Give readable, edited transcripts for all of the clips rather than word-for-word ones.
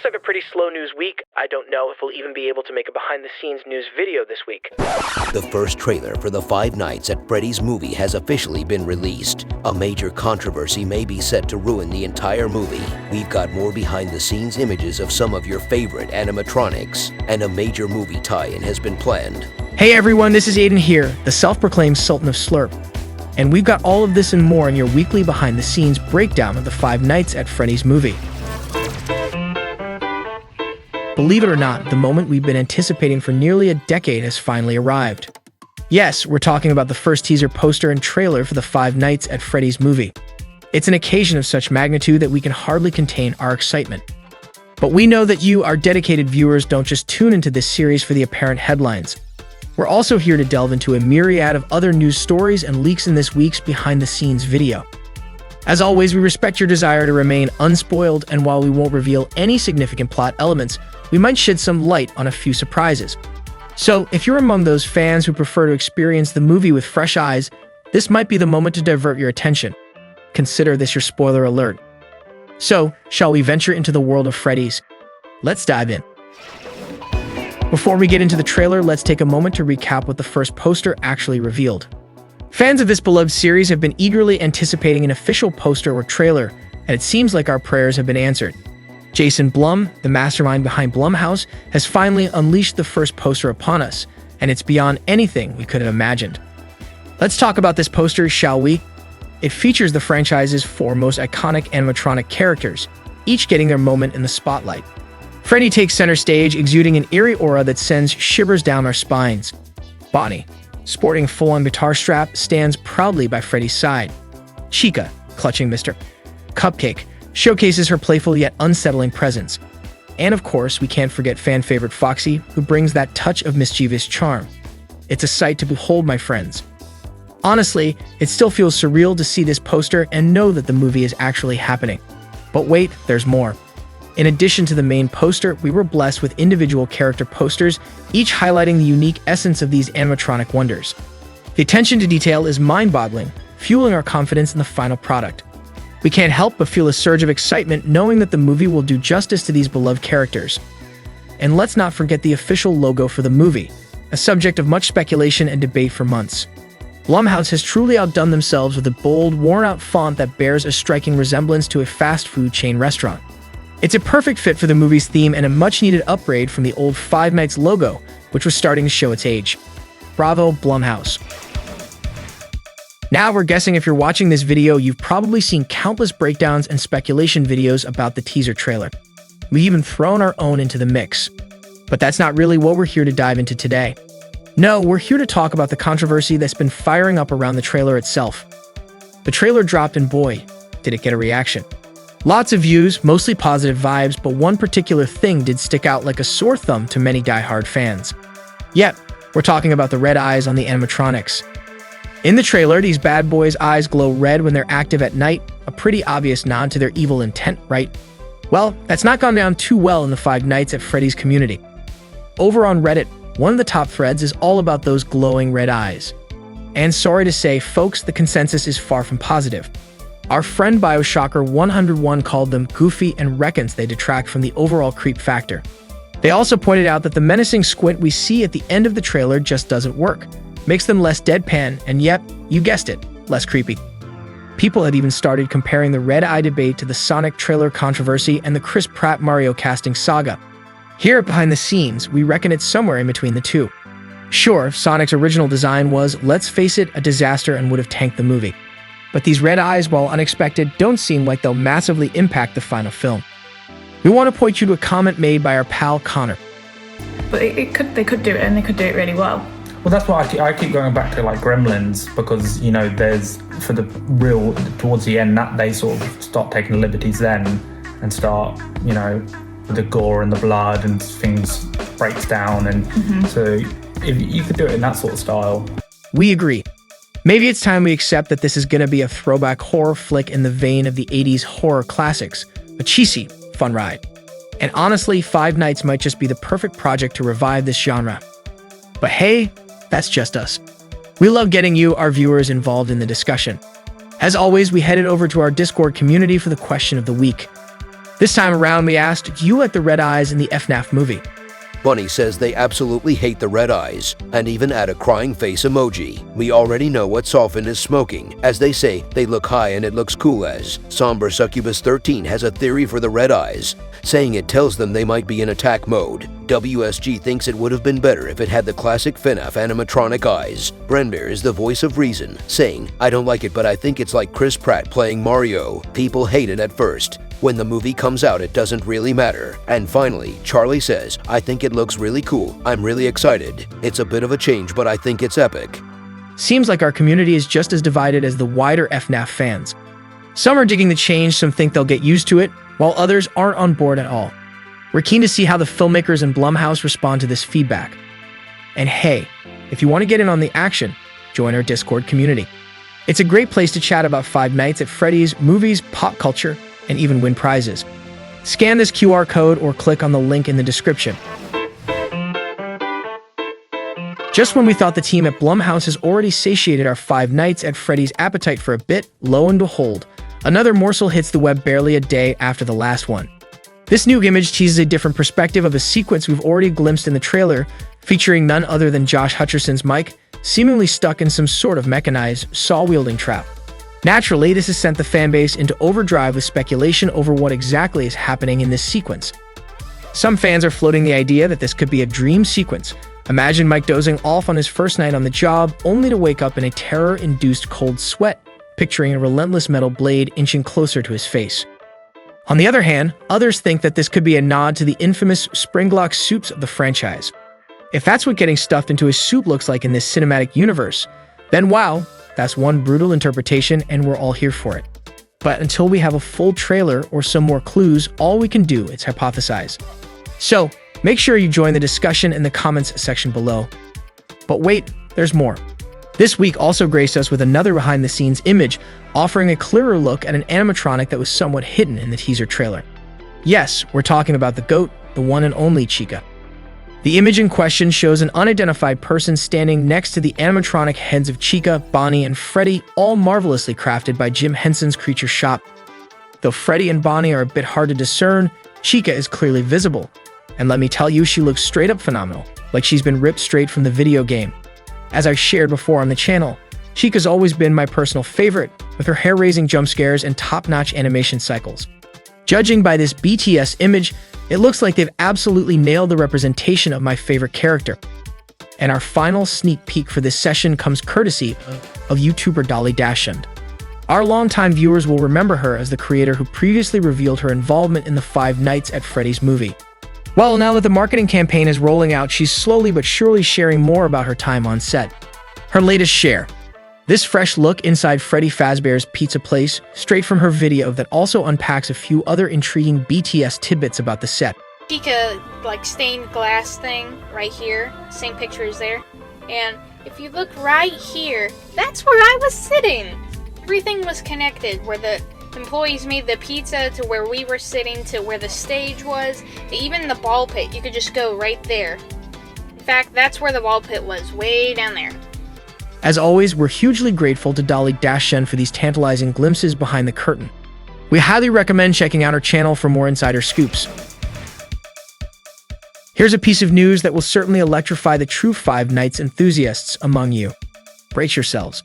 looks like a pretty slow news week. I don't know if we'll even be able to make a behind-the-scenes news video this week. The first trailer for the Five Nights at Freddy's movie has officially been released. A major controversy may be set to ruin the entire movie. We've got more behind-the-scenes images of some of your favorite animatronics, and a major movie tie-in has been planned. Hey everyone, this is Aiden here, the self-proclaimed Sultan of SLUURP. And we've got all of this and more in your weekly behind-the-scenes breakdown of the Five Nights at Freddy's movie. Believe it or not, the moment we've been anticipating for nearly a decade has finally arrived. Yes, we're talking about the first teaser poster and trailer for the Five Nights at Freddy's movie. It's an occasion of such magnitude that we can hardly contain our excitement. But we know that you, our dedicated viewers, don't just tune into this series for the apparent headlines. We're also here to delve into a myriad of other news stories and leaks in this week's behind-the-scenes video. As always, we respect your desire to remain unspoiled, and while we won't reveal any significant plot elements, we might shed some light on a few surprises. So, if you're among those fans who prefer to experience the movie with fresh eyes, this might be the moment to divert your attention. Consider this your spoiler alert. So, shall we venture into the world of Freddy's? Let's dive in. Before we get into the trailer, let's take a moment to recap what the first poster actually revealed. Fans of this beloved series have been eagerly anticipating an official poster or trailer, and it seems like our prayers have been answered. Jason Blum, the mastermind behind Blumhouse, has finally unleashed the first poster upon us, and it's beyond anything we could have imagined. Let's talk about this poster, shall we? It features the franchise's four most iconic animatronic characters, each getting their moment in the spotlight. Freddy takes center stage, exuding an eerie aura that sends shivers down our spines. Bonnie, sporting a full-on guitar strap, stands proudly by Freddy's side. Chica, clutching Mr. Cupcake, showcases her playful yet unsettling presence. And of course, we can't forget fan-favorite Foxy, who brings that touch of mischievous charm. It's a sight to behold, my friends. Honestly, it still feels surreal to see this poster and know that the movie is actually happening. But wait, there's more. In addition to the main poster, we were blessed with individual character posters, each highlighting the unique essence of these animatronic wonders. The attention to detail is mind-boggling, fueling our confidence in the final product. We can't help but feel a surge of excitement knowing that the movie will do justice to these beloved characters. And let's not forget the official logo for the movie, a subject of much speculation and debate for months. Blumhouse has truly outdone themselves with a bold, worn-out font that bears a striking resemblance to a fast food chain restaurant. It's a perfect fit for the movie's theme and a much-needed upgrade from the old Five Nights logo, which was starting to show its age. Bravo, Blumhouse. Now we're guessing if you're watching this video, you've probably seen countless breakdowns and speculation videos about the teaser trailer. We've even thrown our own into the mix. But that's not really what we're here to dive into today. No, we're here to talk about the controversy that's been firing up around the trailer itself. The trailer dropped and boy, did it get a reaction. Lots of views, mostly positive vibes, but one particular thing did stick out like a sore thumb to many die-hard fans. Yep, we're talking about the red eyes on the animatronics. In the trailer, these bad boys' eyes glow red when they're active at night, a pretty obvious nod to their evil intent, right? Well, that's not gone down too well in the Five Nights at Freddy's community. Over on Reddit, one of the top threads is all about those glowing red eyes. And sorry to say, folks, the consensus is far from positive. Our friend Bioshocker 101 called them goofy and reckons they detract from the overall creep factor. They also pointed out that the menacing squint we see at the end of the trailer just doesn't work. Makes them less deadpan, and yep, you guessed it, less creepy. People had even started comparing the red eye debate to the Sonic trailer controversy and the Chris Pratt Mario casting saga. Here at Behind the Scenes, we reckon it's somewhere in between the two. Sure, Sonic's original design was, let's face it, a disaster and would have tanked the movie. But these red eyes, while unexpected, don't seem like they'll massively impact the final film. We want to point you to a comment made by our pal Connor. But they could do it, and they could do it really well. Well, that's why I keep going back to like Gremlins, because you know there's for the real towards the end that they sort of start taking liberties then and start with the gore and the blood and things breaks down and so if you could do it in that sort of style. We agree. Maybe it's time we accept that this is going to be a throwback horror flick in the vein of the 80s horror classics, a cheesy, fun ride. And honestly, Five Nights might just be the perfect project to revive this genre. But hey, that's just us. We love getting you, our viewers, involved in the discussion. As always, we headed over to our Discord community for the question of the week. This time around, we asked, do you like the red eyes in the FNAF movie? Bunny says they absolutely hate the red eyes, and even add a crying face emoji. We already know what Soften is smoking, as they say they look high and it looks cool as. Somber Succubus 13 has a theory for the red eyes, saying it tells them they might be in attack mode. WSG thinks it would have been better if it had the classic FNAF animatronic eyes. Brenbear is the voice of reason, saying, I don't like it but I think it's like Chris Pratt playing Mario. People hate it at first. When the movie comes out, it doesn't really matter. And finally, Charlie says, I think it looks really cool. I'm really excited. It's a bit of a change, but I think it's epic. Seems like our community is just as divided as the wider FNAF fans. Some are digging the change, some think they'll get used to it, while others aren't on board at all. We're keen to see how the filmmakers and Blumhouse respond to this feedback. And hey, if you want to get in on the action, join our Discord community. It's a great place to chat about Five Nights at Freddy's, movies, pop culture, and even win prizes. Scan this QR code or click on the link in the description. Just when we thought the team at Blumhouse has already satiated our Five Nights at Freddy's appetite for a bit, lo and behold, another morsel hits the web barely a day after the last one. This new image teases a different perspective of a sequence we've already glimpsed in the trailer, featuring none other than Josh Hutcherson's Mike, seemingly stuck in some sort of mechanized, saw-wielding trap. Naturally, this has sent the fanbase into overdrive with speculation over what exactly is happening in this sequence. Some fans are floating the idea that this could be a dream sequence. Imagine Mike dozing off on his first night on the job, only to wake up in a terror-induced cold sweat, picturing a relentless metal blade inching closer to his face. On the other hand, others think that this could be a nod to the infamous Springlock soups of the franchise. If that's what getting stuffed into a soup looks like in this cinematic universe, then wow, that's one brutal interpretation and we're all here for it. But until we have a full trailer or some more clues, all we can do is hypothesize. So, make sure you join the discussion in the comments section below. But wait, there's more. This week also graced us with another behind-the-scenes image, offering a clearer look at an animatronic that was somewhat hidden in the teaser trailer. Yes, we're talking about the GOAT, the one and only Chica. The image in question shows an unidentified person standing next to the animatronic heads of Chica, Bonnie, and Freddy, all marvelously crafted by Jim Henson's Creature Shop. Though Freddy and Bonnie are a bit hard to discern, Chica is clearly visible. And let me tell you, she looks straight up phenomenal, like she's been ripped straight from the video game. As I've shared before on the channel, Chica's always been my personal favorite, with her hair-raising jump scares and top-notch animation cycles. Judging by this BTS image, it looks like they've absolutely nailed the representation of my favorite character. And our final sneak peek for this session comes courtesy of YouTuber Dolly Dashund. Our longtime viewers will remember her as the creator who previously revealed her involvement in the Five Nights at Freddy's movie. Well, now that the marketing campaign is rolling out, she's slowly but surely sharing more about her time on set. Her latest share. This fresh look inside Freddy Fazbear's Pizza Place, straight from her video that also unpacks a few other intriguing BTS tidbits about the set. Chica, stained glass thing right here, same picture is there. And if you look right here, that's where I was sitting. Everything was connected, where the employees made the pizza to where we were sitting to where the stage was, to even the ball pit. You could just go right there. In fact, that's where the ball pit was, way down there. As always, we're hugely grateful to Dolly Dashund for these tantalizing glimpses behind the curtain. We highly recommend checking out her channel for more insider scoops. Here's a piece of news that will certainly electrify the true Five Nights enthusiasts among you. Brace yourselves.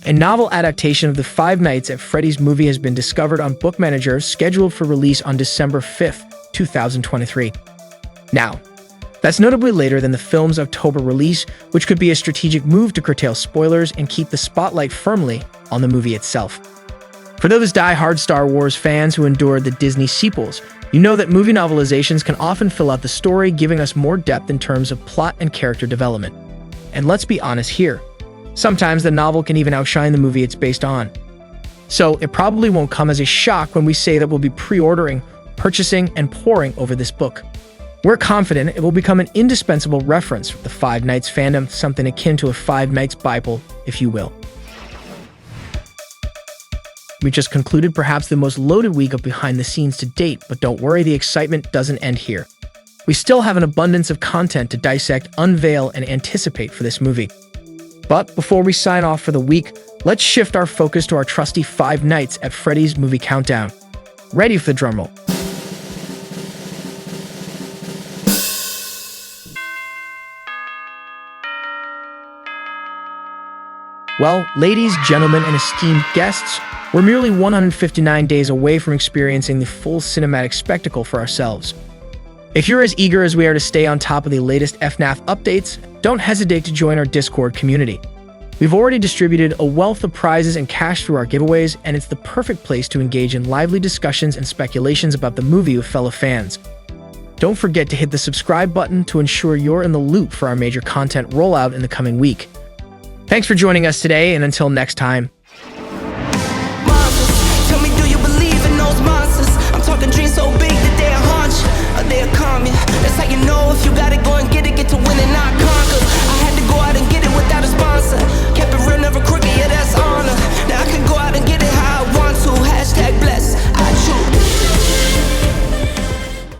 A novel adaptation of the Five Nights at Freddy's movie has been discovered on Book Manager, scheduled for release on December 5th, 2023. Now, that's notably later than the film's October release, which could be a strategic move to curtail spoilers and keep the spotlight firmly on the movie itself. For those die-hard Star Wars fans who endured the Disney sequels, you know that movie novelizations can often fill out the story, giving us more depth in terms of plot and character development. And let's be honest here, sometimes the novel can even outshine the movie it's based on. So it probably won't come as a shock when we say that we'll be pre-ordering, purchasing, and poring over this book. We're confident it will become an indispensable reference for the Five Nights fandom, something akin to a Five Nights Bible, if you will. We just concluded perhaps the most loaded week of behind the scenes to date, but don't worry, the excitement doesn't end here. We still have an abundance of content to dissect, unveil, and anticipate for this movie. But before we sign off for the week, let's shift our focus to our trusty Five Nights at Freddy's movie countdown. Ready for the drumroll. Well, ladies, gentlemen, and esteemed guests, we're merely 159 days away from experiencing the full cinematic spectacle for ourselves. If you're as eager as we are to stay on top of the latest FNAF updates, don't hesitate to join our Discord community. We've already distributed a wealth of prizes and cash through our giveaways, and it's the perfect place to engage in lively discussions and speculations about the movie with fellow fans. Don't forget to hit the subscribe button to ensure you're in the loop for our major content rollout in the coming week. Thanks for joining us today, and until next time,